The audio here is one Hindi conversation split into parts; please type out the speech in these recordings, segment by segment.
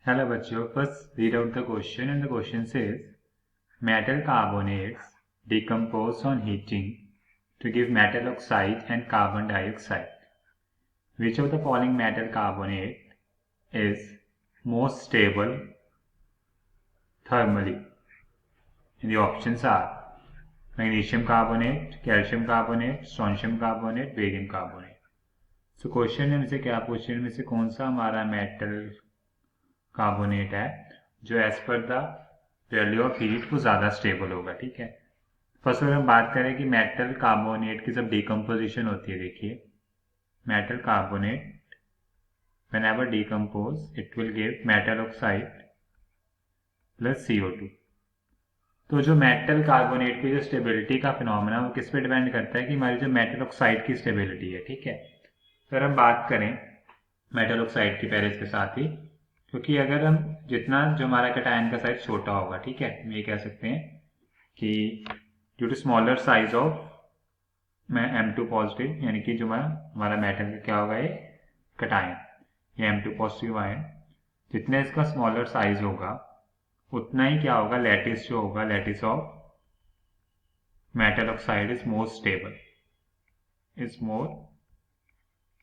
Hello बच्चों, first read out the question and the question says metal carbonates decompose on heating to give metal oxide and carbon dioxide. Which of the following metal carbonate is most stable thermally? And the options are magnesium carbonate, calcium carbonate, strontium carbonate, barium carbonate. So question में से क्या क्वेश्चन में से कौन सा हमारा मेटल कार्बोनेट है जो as per the value of heat वो ज़्यादा स्टेबल होगा। ठीक है, फर्स्ट अगर हम बात करें कि मेटल कार्बोनेट की जब डिकम्पोजिशन होती है, देखिए metal carbonate whenever decompose it will give metal oxide plus CO2। तो जो मेटल कार्बोनेट की जो स्टेबिलिटी का फिनोमेना वो किस पे डिपेंड करता है कि हमारी जो मेटल ऑक्साइड की स्टेबिलिटी है। ठीक है, तो अगर हम बात करें मेटल ऑक्साइड की पहले इसके साथ ही, क्योंकि अगर हम जितना जो हमारा कैटायन का साइज छोटा होगा, ठीक है, हम ये कह सकते हैं कि due to smaller size of M2 positive, यानी कि जो हमारा मेटल का क्या होगा ये कैटायन, ये M2 पॉजिटिव आयन, जितना इसका स्मॉलर साइज होगा उतना ही क्या होगा लैटिस जो होगा, lattice of metal oxide is more stable, is more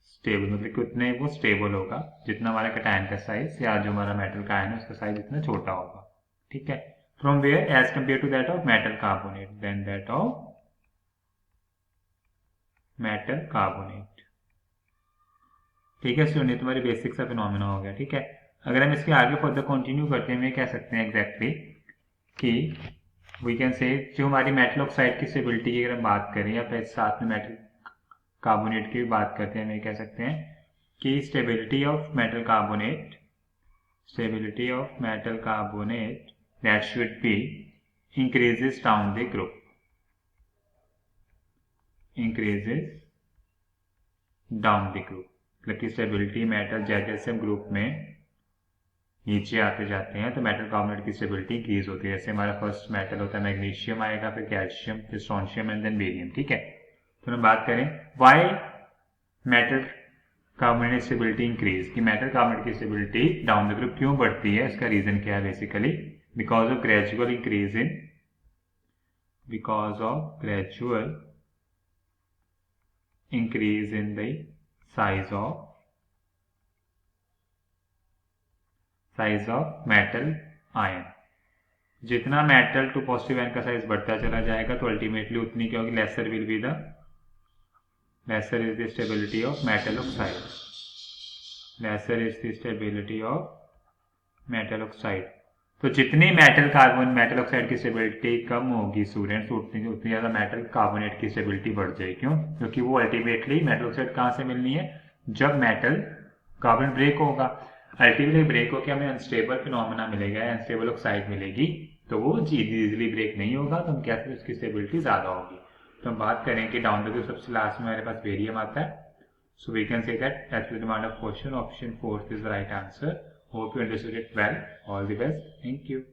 stable, मतलब कि उतने वो स्टेबल होगा जितना हमारा कैटायन का साइज या जो हमारा मेटल का आयन है उसका साइज इतना छोटा होगा। ठीक है, from where as compare to that of metal carbonate, then that of metal carbonate. ठीक है स्टूडेंट, तुम्हारी बेसिक सा फिनोमेना हो गया। ठीक है, अगर हम इसके आगे फर्दर कंटिन्यू करते हैं, कह सकते हैं एग्जैक्टली कि वी कैन से जो हमारी मेटल ऑक्साइड की स्टेबिलिटी की अगर हम बात करें या फिर साथ में मेटल कार्बोनेट की भी बात करते हैं, हम ये कह सकते हैं कि stability of metal carbonate that should be increases down the group, increases down the group, मतलब कि स्टेबिलिटी मेटल जैसे जैसे हम ग्रुप में नीचे आते जाते हैं तो मेटल कार्बोनेट की स्टेबिलिटी इंक्रीज होती है। जैसे हमारा फर्स्ट मेटल होता है मैग्नीशियम आएगा, फिर कैल्शियम, फिर स्ट्रोंशियम एंड देन बेरियम। ठीक है, तो हम बात करें why metal carbonate stability increase, कि मेटल कार्बोनेट की स्टेबिलिटी डाउन द ग्रुप क्यों बढ़ती है, इसका रीजन क्या है basically because of gradual increase in the size of metal ion. जितना मेटल टू पॉजिटिव आयन का साइज बढ़ता चला जाएगा तो अल्टीमेटली उतनी क्या होगी, lesser is the stability of metal oxide, lesser is the stability of metal oxide. तो जितनी मेटल ऑक्साइड की स्टेबिलिटी कम होगी स्टूडेंट्स, उतनी ज़्यादा मेटल कार्बोनेट की स्टेबिलिटी बढ़ जाएगी। क्यों? क्योंकि वो अल्टीमेटली मेटल ऑक्साइड कहाँ से मिलनी है, जब मेटल कार्बन ब्रेक होगा, अल्टीमेटली ब्रेक होकर हमें अनस्टेबल फिनोमेना मिलेगा, अनस्टेबल ऑक्साइड मिलेगी, तो वो इजीली ब्रेक नहीं होगा, तो हम कहते हैं उसकी स्टेबिलिटी ज़्यादा होगी। तो हम बात करें कि डाउन द ग्रुप सबसे लास्ट में हमारे पास बेरियम आता है। So we can say that as per the demand of question, option 4 is the right answer. Hope you understood it well. All the best. Thank you.